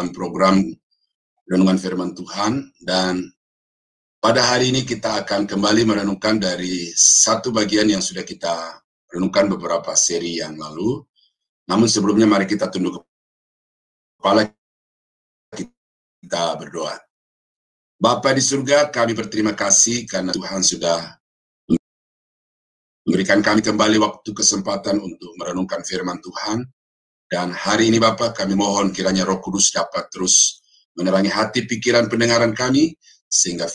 dalam program Renungan Firman Tuhan, dan pada hari ini kita akan kembali merenungkan dari satu bagian yang sudah kita renungkan beberapa seri yang lalu. Namun sebelumnya mari kita tunduk kepala, kita berdoa. Bapa di surga, kami berterima kasih karena Tuhan sudah memberikan kami kembali waktu kesempatan untuk merenungkan firman Tuhan. Dan hari ini Bapa, kami mohon kiranya Roh Kudus dapat terus menerangi hati pikiran pendengaran kami, sehingga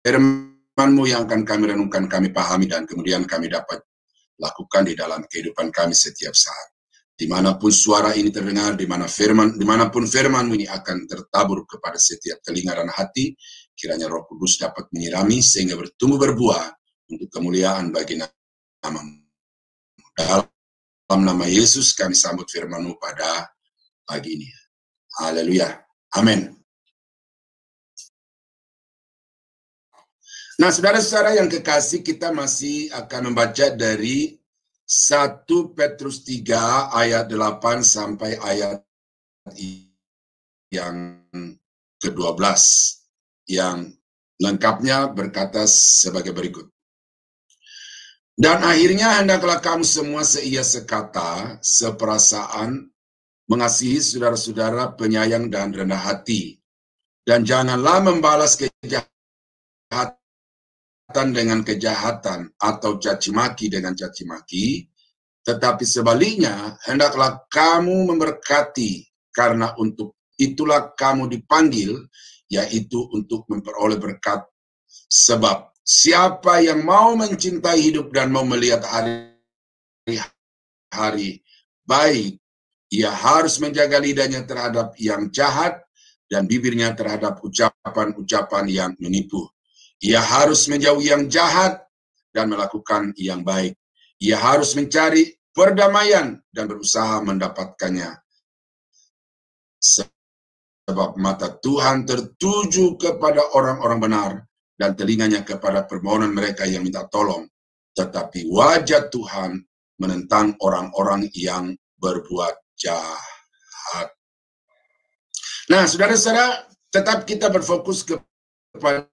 firman-Mu yang akan kami renungkan, kami pahami, dan kemudian kami dapat lakukan di dalam kehidupan kami setiap saat. Dimanapun suara ini terdengar, dimanapun firman-Mu ini akan tertabur kepada setiap telinga dan hati, kiranya Roh Kudus dapat menyirami sehingga bertumbuh berbuah untuk kemuliaan bagi nama-Mu. Dalam nama Yesus kami sambut firman-Mu pada pagi ini. Haleluya. Amin. Nah, saudara-saudara yang kekasih, kita masih akan membaca dari 1 Petrus 3 ayat 8 sampai ayat yang ke-12, yang lengkapnya berkata sebagai berikut. Dan akhirnya hendaklah kamu semua seia sekata, seperasaan, mengasihi saudara-saudara, penyayang dan rendah hati, dan janganlah membalas kejahatan dengan kejahatan atau caci maki dengan caci maki, tetapi sebaliknya hendaklah kamu memberkati, karena untuk itulah kamu dipanggil, yaitu untuk memperoleh berkat. Sebab siapa yang mau mencintai hidup dan mau melihat hari-hari baik, ia harus menjaga lidahnya terhadap yang jahat dan bibirnya terhadap ucapan-ucapan yang menipu. Ia harus menjauhi yang jahat dan melakukan yang baik. Ia harus mencari perdamaian dan berusaha mendapatkannya. Sebab mata Tuhan tertuju kepada orang-orang benar dan telinganya kepada permohonan mereka yang minta tolong. Tetapi wajah Tuhan menentang orang-orang yang berbuat jahat. Nah, saudara-saudara, tetap kita berfokus kepada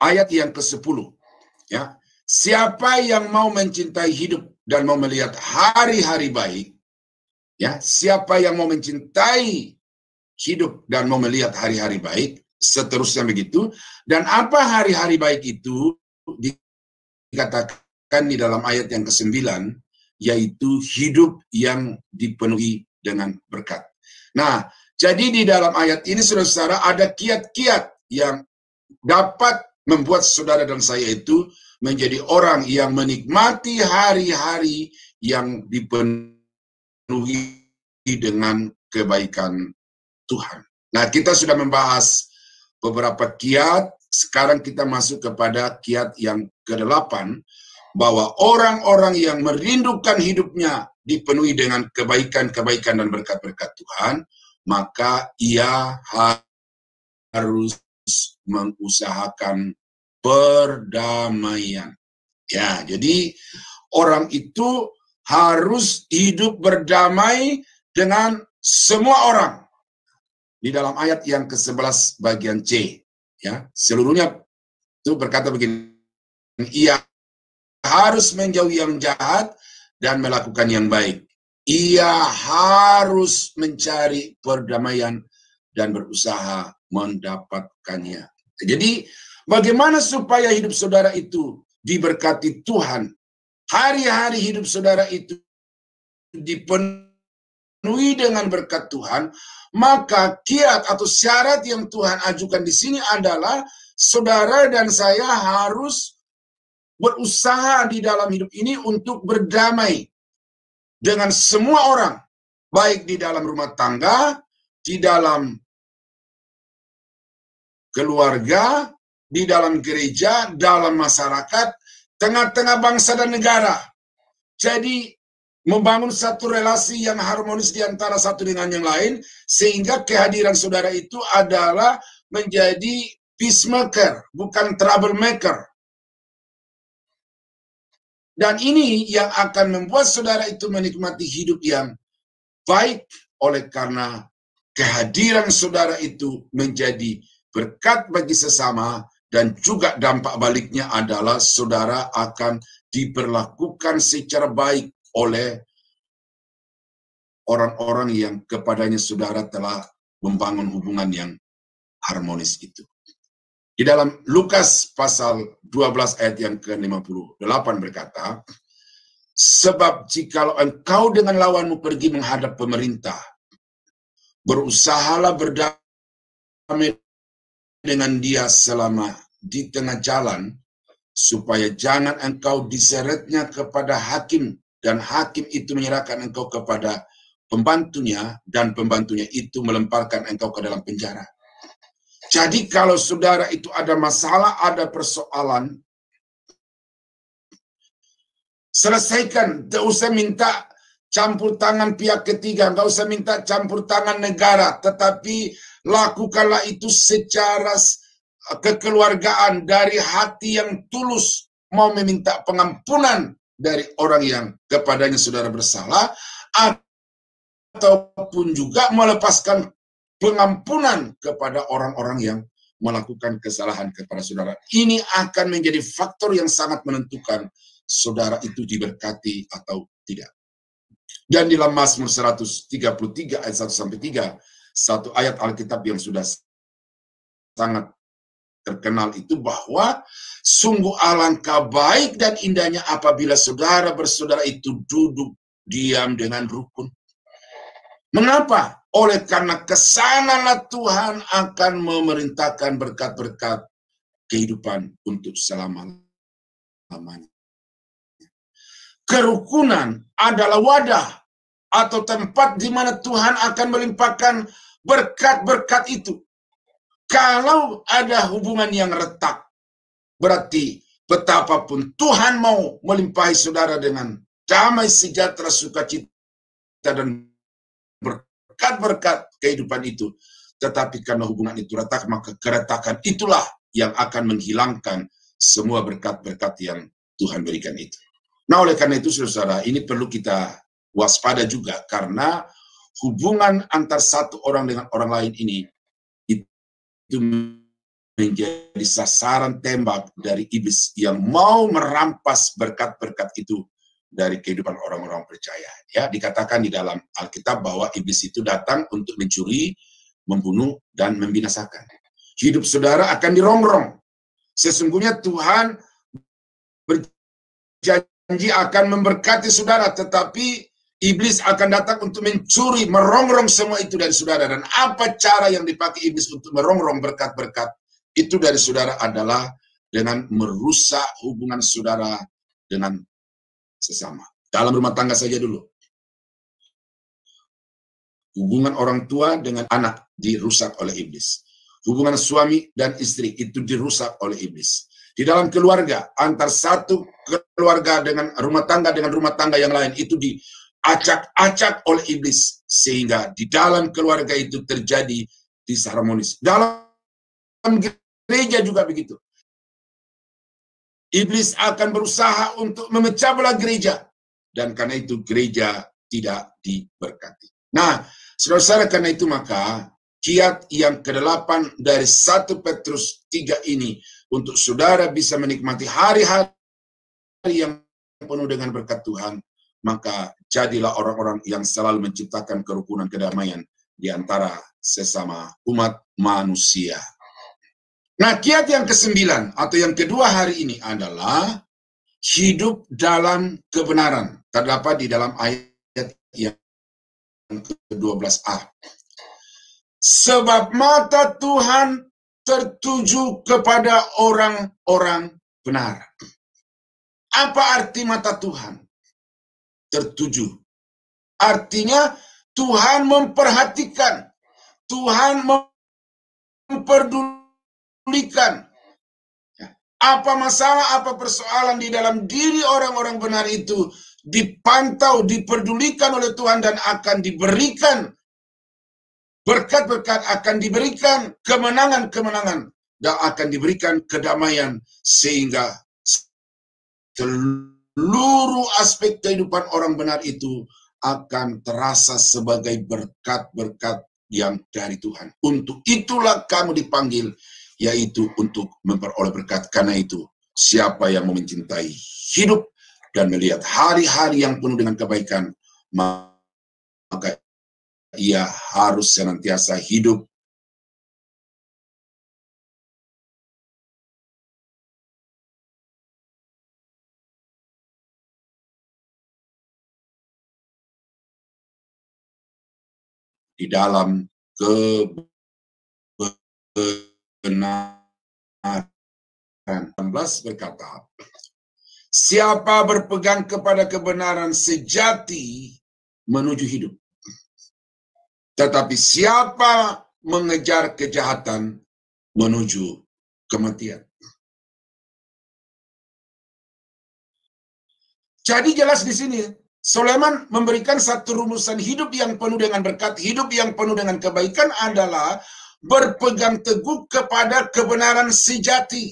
ayat yang ke-10. Ya, siapa yang mau mencintai hidup dan mau melihat hari-hari baik, ya, siapa yang mau mencintai hidup dan mau melihat hari-hari baik, seterusnya begitu. Dan apa hari-hari baik itu dikatakan di dalam ayat yang ke-9, yaitu hidup yang dipenuhi dengan berkat. Nah, jadi di dalam ayat ini, saudara-saudara, ada kiat-kiat yang dapat membuat saudara dan saya itu menjadi orang yang menikmati hari-hari yang dipenuhi dengan kebaikan Tuhan. Nah, kita sudah membahas beberapa kiat. Sekarang kita masuk kepada kiat yang ke-8, bahwa orang-orang yang merindukan hidupnya dipenuhi dengan kebaikan-kebaikan dan berkat-berkat Tuhan, maka ia harus mengusahakan perdamaian. Ya, jadi orang itu harus hidup berdamai dengan semua orang. Di dalam ayat yang ke-11 bagian C, ya, seluruhnya itu berkata begini, ia harus menjauhi yang jahat dan melakukan yang baik. Ia harus mencari perdamaian dan berusaha mendapatkannya. Jadi, bagaimana supaya hidup saudara itu diberkati Tuhan? Hari-hari hidup saudara itu dipenuhi dengan berkat Tuhan, maka kiat atau syarat yang Tuhan ajukan di sini adalah saudara dan saya harus berusaha di dalam hidup ini untuk berdamai dengan semua orang, baik di dalam rumah tangga, di dalam keluarga, di dalam gereja, dalam masyarakat, tengah-tengah bangsa dan negara. Jadi membangun satu relasi yang harmonis di antara satu dengan yang lain, sehingga kehadiran saudara itu adalah menjadi peacemaker, bukan troublemaker. Dan ini yang akan membuat saudara itu menikmati hidup yang baik oleh karena kehadiran saudara itu menjadi berkat bagi sesama, dan juga dampak baliknya adalah saudara akan diperlakukan secara baik oleh orang-orang yang kepadanya saudara telah membangun hubungan yang harmonis itu. Di dalam Lukas pasal 12 ayat yang ke-58 berkata, sebab jikalau engkau dengan lawanmu pergi menghadap pemerintah, berusahalah berdamai dengan dia selama di tengah jalan, supaya jangan engkau diseretnya kepada hakim, dan hakim itu menyerahkan engkau kepada pembantunya, dan pembantunya itu melemparkan engkau ke dalam penjara. Jadi kalau saudara itu ada masalah, ada persoalan, selesaikan. Tidak usah minta campur tangan pihak ketiga, nggak usah minta campur tangan negara, tetapi lakukanlah itu secara kekeluargaan, dari hati yang tulus, mau meminta pengampunan dari orang yang kepadanya saudara bersalah, ataupun juga melepaskan pengampunan kepada orang-orang yang melakukan kesalahan kepada saudara. Ini akan menjadi faktor yang sangat menentukan saudara itu diberkati atau tidak. Dan di dalam Mazmur 133 ayat 1-3, satu ayat Alkitab yang sudah sangat terkenal itu, bahwa sungguh alangkah baik dan indahnya apabila saudara bersaudara itu duduk diam dengan rukun. Mengapa? Oleh karena kesanalah Tuhan akan memerintahkan berkat-berkat kehidupan untuk selama-lamanya. Kerukunan adalah wadah atau tempat di mana Tuhan akan melimpahkan berkat-berkat itu. Kalau ada hubungan yang retak, berarti betapapun Tuhan mau melimpahi saudara dengan damai, sejahtera, sukacita, dan berkat-berkat kehidupan itu, tetapi karena hubungan itu retak, maka keretakan itulah yang akan menghilangkan semua berkat-berkat yang Tuhan berikan itu. Nah, oleh karena itu saudara, ini perlu kita waspada juga, karena hubungan antar satu orang dengan orang lain ini itu menjadi sasaran tembak dari iblis yang mau merampas berkat-berkat itu dari kehidupan orang-orang percaya. Ya, dikatakan di dalam Alkitab bahwa iblis itu datang untuk mencuri, membunuh, dan membinasakan. Hidup saudara akan dirongrong. Sesungguhnya Tuhan berjanji akan memberkati saudara, tetapi iblis akan datang untuk mencuri, merongrong semua itu dari saudara. Dan apa cara yang dipakai iblis untuk merongrong berkat-berkat itu dari saudara adalah dengan merusak hubungan saudara dengan sesama. Dalam rumah tangga saja dulu. Hubungan orang tua dengan anak dirusak oleh iblis. Hubungan suami dan istri itu dirusak oleh iblis. Di dalam keluarga, antar satu keluarga dengan rumah tangga yang lain itu diacak-acak oleh iblis, sehingga di dalam keluarga itu terjadi disharmonis. Dalam gereja juga begitu. Iblis akan berusaha untuk memecah belah gereja, dan karena itu gereja tidak diberkati. Nah, saudara-saudara, karena itu maka kiat yang ke-8 dari 1 Petrus 3 ini untuk saudara bisa menikmati hari-hari yang penuh dengan berkat Tuhan, maka jadilah orang-orang yang selalu menciptakan kerukunan, kedamaian di antara sesama umat manusia. Nah, kiat yang ke-9 atau yang kedua hari ini adalah hidup dalam kebenaran. Terdapat di dalam ayat yang ke-12a. Sebab mata Tuhan tertuju kepada orang-orang benar. Apa arti mata Tuhan tertuju? Artinya Tuhan memperhatikan, Tuhan memperdulikan. Apa masalah, apa persoalan di dalam diri orang-orang benar itu dipantau, diperdulikan oleh Tuhan, dan akan diberikan berkat-berkat, akan diberikan kemenangan-kemenangan, dan akan diberikan kedamaian, sehingga seluruh aspek kehidupan orang benar itu akan terasa sebagai berkat-berkat yang dari Tuhan. Untuk itulah kamu dipanggil, yaitu untuk memperoleh berkat. Karena itu, siapa yang mencintai hidup dan melihat hari-hari yang penuh dengan kebaikan, maka ia harus senantiasa hidup di dalam kebenaran. 16 berkata, siapa berpegang kepada kebenaran sejati menuju hidup. Tetapi siapa mengejar kejahatan menuju kematian. Jadi jelas di sini, Sulaiman memberikan satu rumusan hidup yang penuh dengan berkat, hidup yang penuh dengan kebaikan adalah berpegang teguh kepada kebenaran sejati.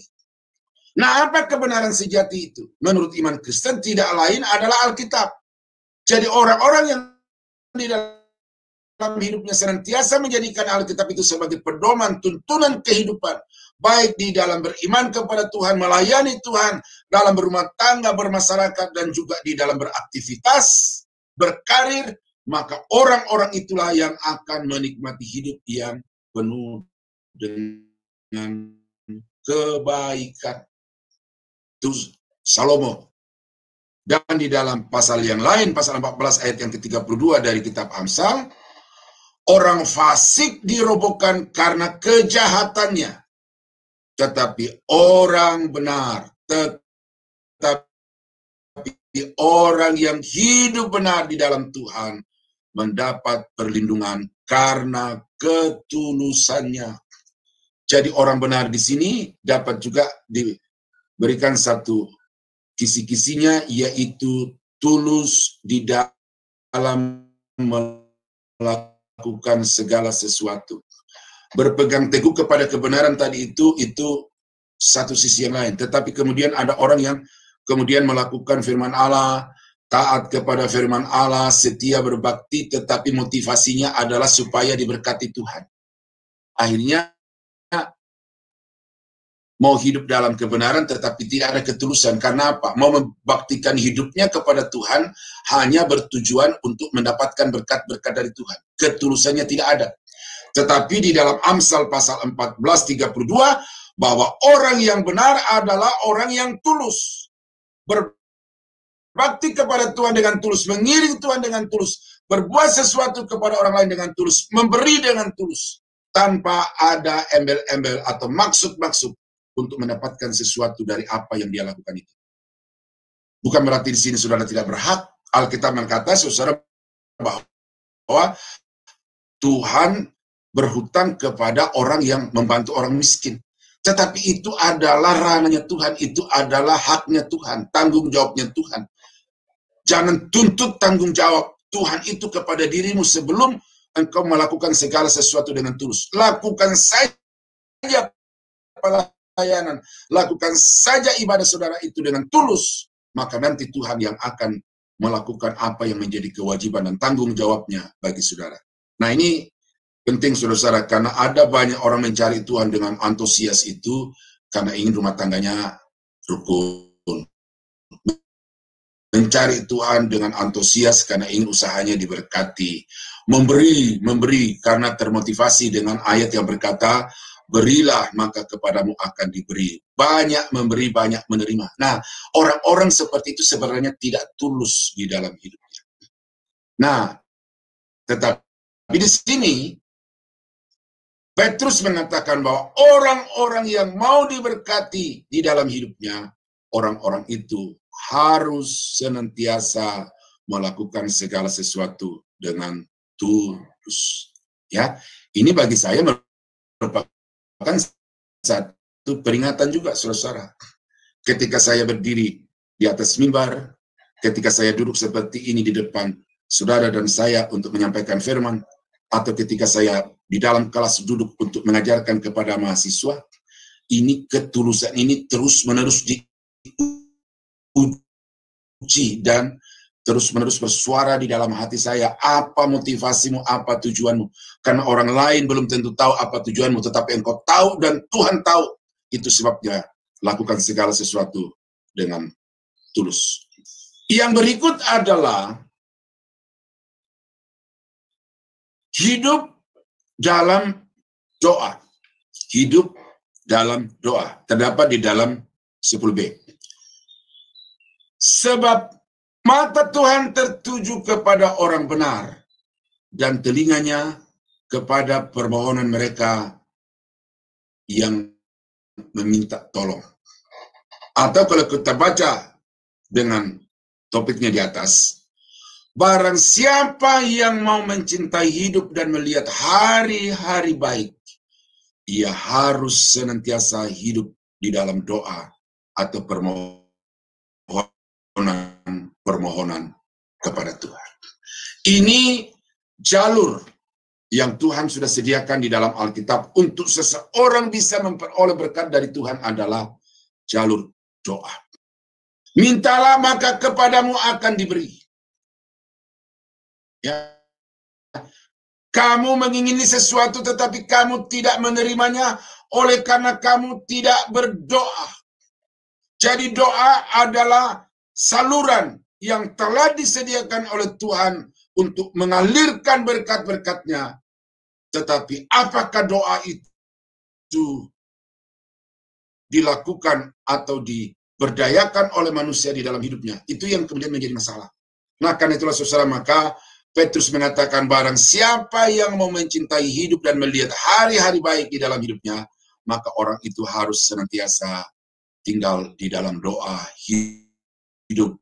Nah, apa kebenaran sejati itu? Menurut iman Kristen tidak lain adalah Alkitab. Jadi orang-orang yang di dalam hidupnya senantiasa menjadikan Alkitab itu sebagai pedoman tuntunan kehidupan, baik di dalam beriman kepada Tuhan, melayani Tuhan, dalam berumah tangga, bermasyarakat, dan juga di dalam beraktivitas, berkarir, maka orang-orang itulah yang akan menikmati hidup yang penuh dengan kebaikan. Itu Salomo. Dan di dalam pasal yang lain, pasal 14 ayat yang ke-32 dari kitab Amsal, orang fasik dirobohkan karena kejahatannya, tetapi orang benar, tetapi orang yang hidup benar di dalam Tuhan mendapat perlindungan karena ketulusannya. Jadi orang benar di sini dapat juga diberikan satu kisi-kisinya, yaitu tulus di dalam melakukan segala sesuatu. Berpegang teguh kepada kebenaran tadi itu satu sisi yang lain. Tetapi kemudian ada orang yang kemudian melakukan firman Allah, taat kepada firman Allah, setia berbakti, tetapi motivasinya adalah supaya diberkati Tuhan. Akhirnya mau hidup dalam kebenaran tetapi tidak ada ketulusan. Karena apa? Mau membaktikan hidupnya kepada Tuhan hanya bertujuan untuk mendapatkan berkat-berkat dari Tuhan. Ketulusannya tidak ada. Tetapi di dalam Amsal pasal 14:32, bahwa orang yang benar adalah orang yang tulus. Berbakti kepada Tuhan dengan tulus, mengiring Tuhan dengan tulus, berbuat sesuatu kepada orang lain dengan tulus, memberi dengan tulus, tanpa ada embel-embel atau maksud-maksud untuk mendapatkan sesuatu dari apa yang dia lakukan itu. Bukan berarti di sini saudara tidak berhak. Alkitab berkata, saudara, bahwa Tuhan berhutang kepada orang yang membantu orang miskin. Tetapi itu adalah ranahnya Tuhan, itu adalah haknya Tuhan, tanggung jawabnya Tuhan. Jangan tuntut tanggung jawab Tuhan itu kepada dirimu sebelum engkau melakukan segala sesuatu dengan tulus. Lakukan saja pelayanan, lakukan saja ibadah saudara itu dengan tulus, maka nanti Tuhan yang akan melakukan apa yang menjadi kewajiban dan tanggung jawabnya bagi saudara. Nah, ini penting saudara, karena ada banyak orang mencari Tuhan dengan antusias itu karena ingin rumah tangganya rukun. Mencari Tuhan dengan antusias karena ingin usahanya diberkati. Memberi karena termotivasi dengan ayat yang berkata, berilah maka kepadamu akan diberi. Banyak memberi, banyak menerima. Nah, orang-orang seperti itu sebenarnya tidak tulus di dalam hidupnya. Nah, tetapi di sini Petrus mengatakan bahwa orang-orang yang mau diberkati di dalam hidupnya, orang-orang itu harus senantiasa melakukan segala sesuatu dengan tulus. Ya, ini bagi saya merupakan satu peringatan juga, saudara. Ketika saya berdiri di atas mimbar, ketika saya duduk seperti ini di depan saudara dan saya untuk menyampaikan firman, atau ketika saya di dalam kelas duduk untuk mengajarkan kepada mahasiswa, ini ketulusan ini terus-menerus diuji dan terus-menerus bersuara di dalam hati saya, apa motivasimu, apa tujuanmu. Karena orang lain belum tentu tahu apa tujuanmu, tetapi engkau tahu dan Tuhan tahu. Itu sebabnya lakukan segala sesuatu dengan tulus. Yang berikut adalah hidup dalam doa. Hidup dalam doa. Terdapat di dalam 10b. Sebab mata Tuhan tertuju kepada orang benar, dan telinganya kepada permohonan mereka yang meminta tolong. Atau kalau kita baca dengan topiknya di atas, barang siapa yang mau mencintai hidup dan melihat hari-hari baik, ia harus senantiasa hidup di dalam doa atau permohonan kepada Tuhan. Ini jalur yang Tuhan sudah sediakan di dalam Alkitab untuk seseorang bisa memperoleh berkat dari Tuhan adalah jalur doa. Mintalah maka kepadamu akan diberi. Ya. Kamu mengingini sesuatu tetapi kamu tidak menerimanya oleh karena kamu tidak berdoa. Jadi doa adalah saluran yang telah disediakan oleh Tuhan untuk mengalirkan berkat-berkat-Nya. Tetapi apakah doa itu dilakukan atau diberdayakan oleh manusia di dalam hidupnya? Itu yang kemudian menjadi masalah. Nah, karena itulah saudara, maka Petrus mengatakan barang siapa yang mau mencintai hidup dan melihat hari-hari baik di dalam hidupnya, maka orang itu harus senantiasa tinggal di dalam doa, hidup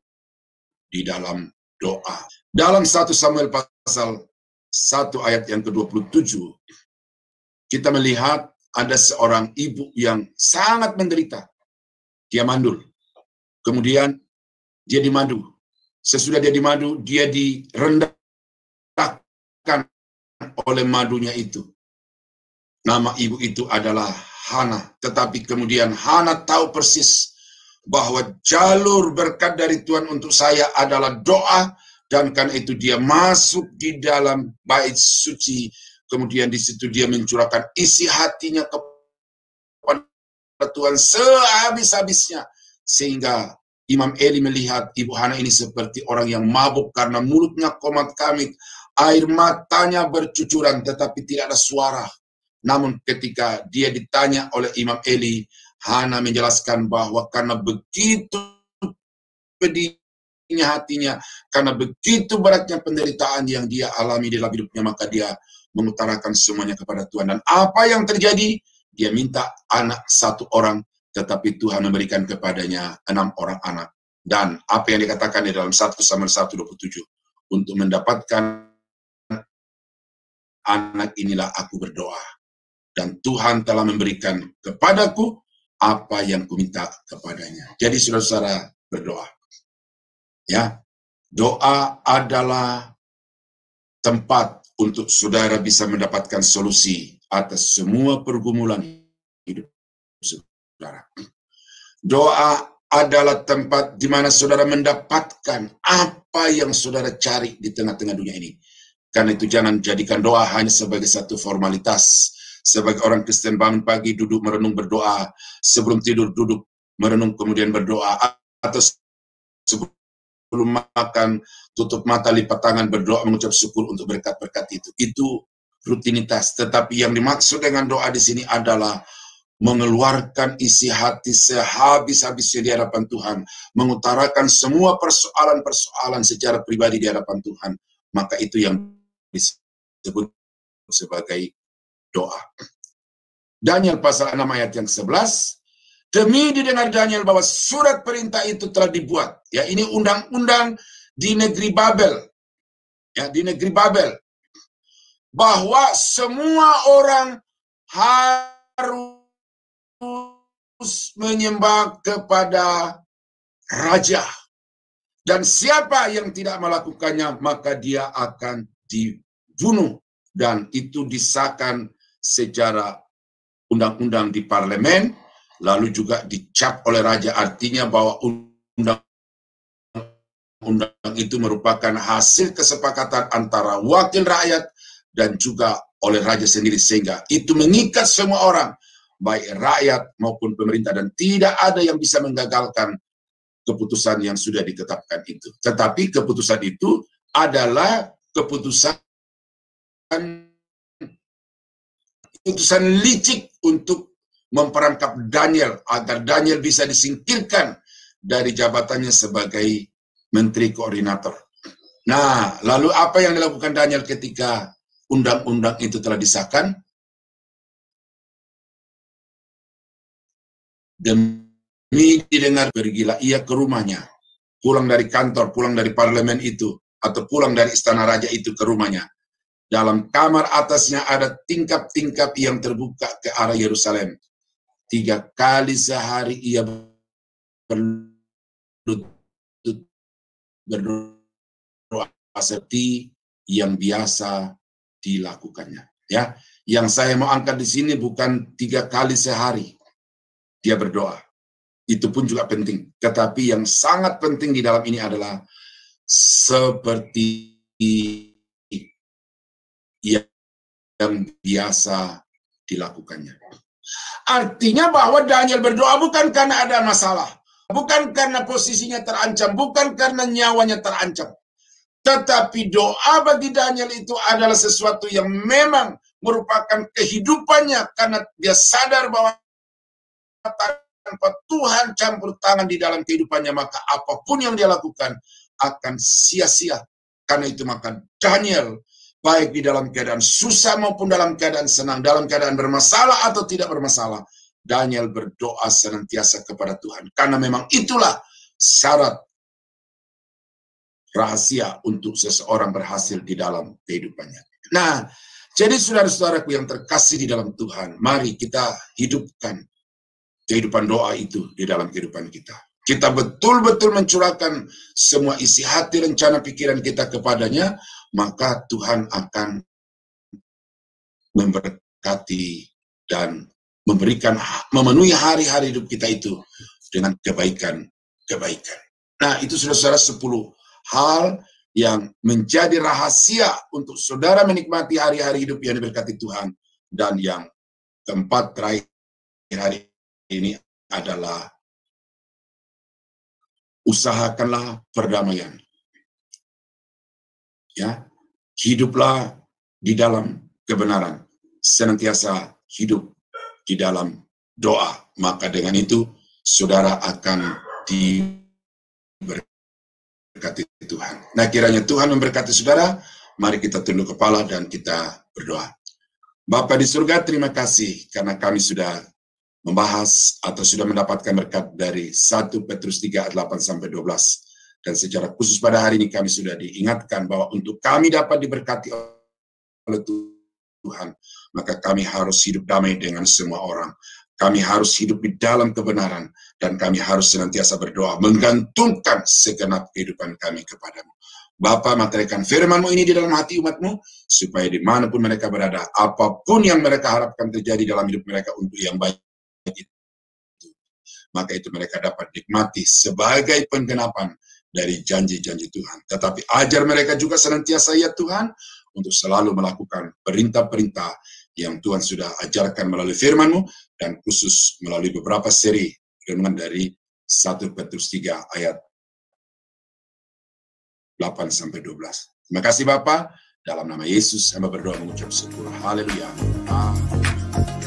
di dalam doa. Dalam 1 Samuel pasal 1 ayat yang ke-27, kita melihat ada seorang ibu yang sangat menderita. Dia mandul. Kemudian dia dimadu. Sesudah dia dimadu, dia direndahkan oleh madunya itu. Nama ibu itu adalah Hana. Tetapi kemudian Hana tahu persis bahwa jalur berkat dari Tuhan untuk saya adalah doa, dan karena itu dia masuk di dalam bait suci. Kemudian di situ dia mencurahkan isi hatinya kepada Tuhan sehabis-habisnya, sehingga Imam Eli melihat ibu Hana ini seperti orang yang mabuk karena mulutnya komat-kamit, air matanya bercucuran tetapi tidak ada suara. Namun ketika dia ditanya oleh Imam Eli, Hana menjelaskan bahwa karena begitu pedihnya hatinya, karena begitu beratnya penderitaan yang dia alami dalam hidupnya, maka dia mengutarakan semuanya kepada Tuhan. Dan apa yang terjadi? Dia minta anak 1 orang, tetapi Tuhan memberikan kepadanya 6 orang anak. Dan apa yang dikatakan di dalam 1 Samuel 1:27, untuk mendapatkan anak inilah aku berdoa, dan Tuhan telah memberikan kepadaku apa yang kuminta kepadanya. Jadi saudara-saudara, berdoa. Ya, doa adalah tempat untuk saudara bisa mendapatkan solusi atas semua pergumulan hidup saudara. Doa adalah tempat di mana saudara mendapatkan apa yang saudara cari di tengah-tengah dunia ini. Karena itu jangan jadikan doa hanya sebagai satu formalitas. Sebagai orang Kristen bangun pagi, duduk merenung berdoa, sebelum tidur duduk merenung kemudian berdoa, atau sebelum makan tutup mata lipat tangan berdoa mengucap syukur untuk berkat-berkat itu. Itu rutinitas. Tetapi yang dimaksud dengan doa di sini adalah mengeluarkan isi hati sehabis-habisnya di hadapan Tuhan, mengutarakan semua persoalan-persoalan secara pribadi di hadapan Tuhan. Maka itu yang disebut sebagai doa. Daniel pasal 6 ayat yang 11, demi didengar Daniel bahwa surat perintah itu telah dibuat. Ya, ini undang-undang di negeri Babel. Ya, di negeri Babel. Bahwa semua orang harus menyembah kepada raja. Dan siapa yang tidak melakukannya, maka dia akan dibunuh. Dan itu disahkan secara undang-undang di parlemen, lalu juga dicap oleh raja, artinya bahwa undang undang-undang itu merupakan hasil kesepakatan antara wakil rakyat dan juga oleh raja sendiri, sehingga itu mengikat semua orang, baik rakyat maupun pemerintah, dan tidak ada yang bisa menggagalkan keputusan yang sudah ditetapkan itu. Tetapi keputusan itu adalah keputusan licik untuk memperangkap Daniel agar Daniel bisa disingkirkan dari jabatannya sebagai menteri koordinator. Nah, lalu apa yang dilakukan Daniel ketika undang-undang itu telah disahkan? Demi didengar, pergilah ia ke rumahnya, pulang dari kantor, pulang dari parlemen itu, atau pulang dari istana raja itu ke rumahnya. Dalam kamar atasnya ada tingkap-tingkap yang terbuka ke arah Yerusalem. 3 kali sehari ia berdoa seperti yang biasa dilakukannya. Ya, yang saya mau angkat di sini bukan 3 kali sehari dia berdoa. Itu pun juga penting. Tetapi yang sangat penting di dalam ini adalah seperti yang biasa dilakukannya. Artinya bahwa Daniel berdoa bukan karena ada masalah, bukan karena posisinya terancam, bukan karena nyawanya terancam. Tetapi doa bagi Daniel itu adalah sesuatu yang memang merupakan kehidupannya, karena dia sadar bahwa tanpa Tuhan campur tangan di dalam kehidupannya, maka apapun yang dia lakukan akan sia-sia. Karena itu maka Daniel, baik di dalam keadaan susah maupun dalam keadaan senang, dalam keadaan bermasalah atau tidak bermasalah, Daniel berdoa senantiasa kepada Tuhan. Karena memang itulah syarat rahasia untuk seseorang berhasil di dalam kehidupannya. Nah, jadi saudara-saudaraku yang terkasih di dalam Tuhan, mari kita hidupkan kehidupan doa itu di dalam kehidupan kita. Kita betul-betul mencurahkan semua isi hati, rencana, pikiran kita kepadanya, maka Tuhan akan memberkati dan memenuhi hari-hari hidup kita itu dengan kebaikan-kebaikan. Nah, itu saudara-saudara 10 hal yang menjadi rahasia untuk saudara menikmati hari-hari hidup yang diberkati Tuhan. Dan yang keempat terakhir hari ini adalah usahakanlah perdamaian. Ya, hiduplah di dalam kebenaran, senantiasa hidup di dalam doa. Maka dengan itu saudara akan diberkati Tuhan. Nah, kiranya Tuhan memberkati saudara. Mari kita tunduk kepala dan kita berdoa. Bapa di surga, terima kasih karena kami sudah membahas atau sudah mendapatkan berkat dari 1 Petrus 3 ayat 8-12. Dan secara khusus pada hari ini kami sudah diingatkan bahwa untuk kami dapat diberkati oleh Tuhan, maka kami harus hidup damai dengan semua orang. Kami harus hidup di dalam kebenaran, dan kami harus senantiasa berdoa, menggantungkan segenap kehidupan kami kepadamu. Bapa, materikan firman-Mu ini di dalam hati umat-Mu, supaya dimanapun mereka berada, apapun yang mereka harapkan terjadi dalam hidup mereka untuk yang baik itu, maka itu mereka dapat nikmati sebagai penggenapan dari janji-janji Tuhan. Tetapi ajar mereka juga senantiasa ya Tuhan, untuk selalu melakukan perintah-perintah yang Tuhan sudah ajarkan melalui firman-Mu, dan khusus melalui beberapa seri firman dari 1 Petrus 3 ayat 8-12. Terima kasih Bapa, dalam nama Yesus hamba berdoa mengucap syukur. Haleluya. Amin.